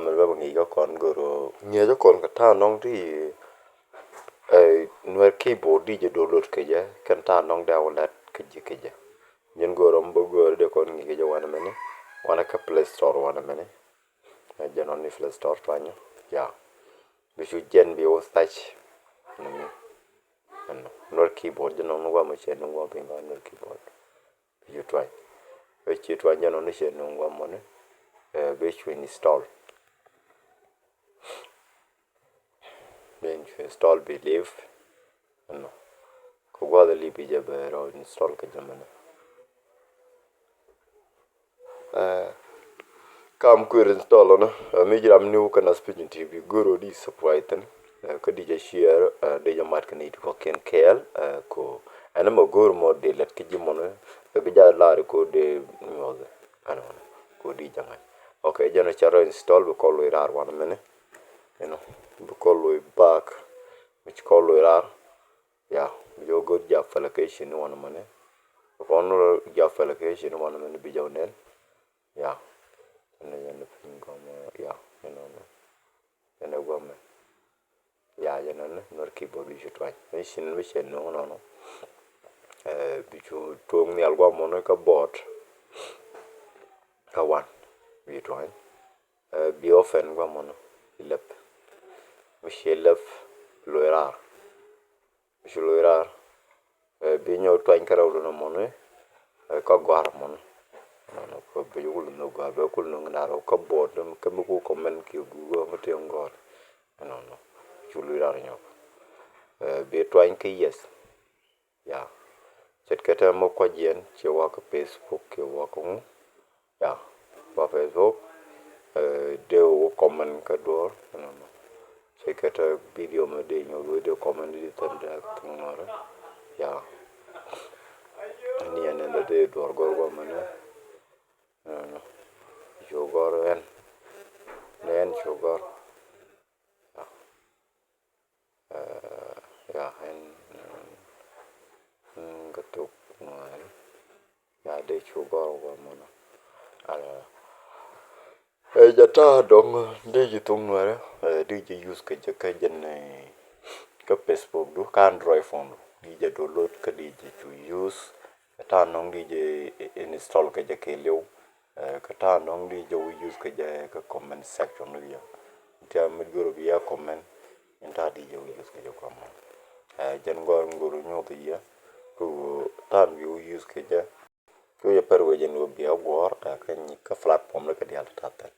mình ba ngi có con goro nhớ cho con cái ta nong thì nuer keyboard đi je download ke je kan ta nong download ke je nyen goro mbo goro de kon ngi ke je wana mene wana ka play store wana mene je non ni play store twanyo ya bi su jen bi o touch nuer keyboard je non wa mo che non wa bi nuer keyboard bi ju try e chi twanyo non ni che non wa mo ne be su install ben install believe no ko gwada libi je bero install ka jamana kam ku install na mi jiram new kana spin tv goro di surprise ko di je share de je mat kan it ko ken kel ko ana mo goro mo de let ki jimono be ja laare ko de nyoze ana ko di janga okay jana charo install ko lo irar wana mene ko lo back which ko lo irar ya yo go ja application wana mane ko no ja application wana mane bi jawnen ya ne pingo ya ne gome ya ne nor keyboard bi jutwa mission no bi ju tong ni algo mo no ka bot ka wan bi twa bi ofen gwa mo no lep mi loira bi ñëw twañ karaw do mo ne ka gwar mo no ko be yul no gwar be kul no ngaro ka bod ka mu ko men ki gu ma te ngor no ci loira ñëw bi twañ ki yes ya cet kata mo ko jen ci wa ko facebook ki wa ko ya wa facebook de wo comment ka do no cet kata video ma de ñëw de comment di tan da ngoro ya ni ene de dor go mana sugar and sugar ya and gatuk ya de sugar go mana ala jata dong de jitung nuare de ji use ke ka jen ka facebook du ka android phone di je download ka di je to use ta nong di je install ka je ke lew ka ta nong di je use ka je ka comment section du ya ta mi goro bi ya comment ta di je use ka je comment jen go ngoro nyoto ya ko ta bi use ka je ko ya par we jen bi ya gor ta ka ni ka platform la ka di alta ta